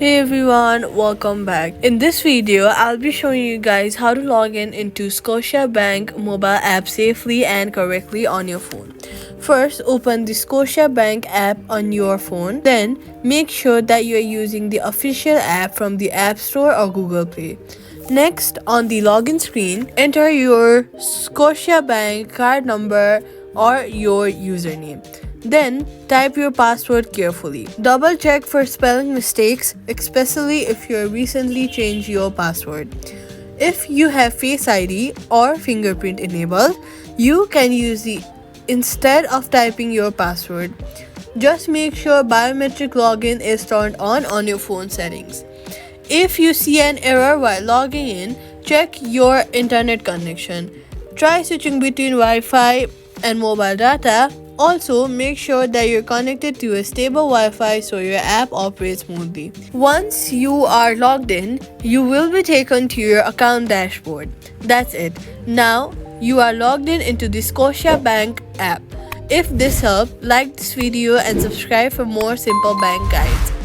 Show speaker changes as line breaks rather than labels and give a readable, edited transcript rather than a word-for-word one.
Hey everyone, welcome back. In this video, I'll be showing you guys how to log in into Scotiabank mobile app safely and correctly on your phone. First, open the Scotiabank app on your phone. Then, make sure that you are using the official app from the App Store or Google Play. Next, on the login screen, enter your Scotiabank card number or your username. Then type your password carefully. Double check for spelling mistakes, especially if you recently changed your password. If you have Face ID or fingerprint enabled, you can use the instead of typing your password. Just make sure biometric login is turned on your phone settings. If you see an error while logging in, check your internet connection. Try switching between Wi-Fi and mobile data. Also, make sure that you're connected to a stable Wi-Fi so your app operates smoothly. Once you are logged in, you will be taken to your account dashboard. That's it. Now, you are logged in into the Scotiabank app. If this helped, like this video and subscribe for more simple bank guides.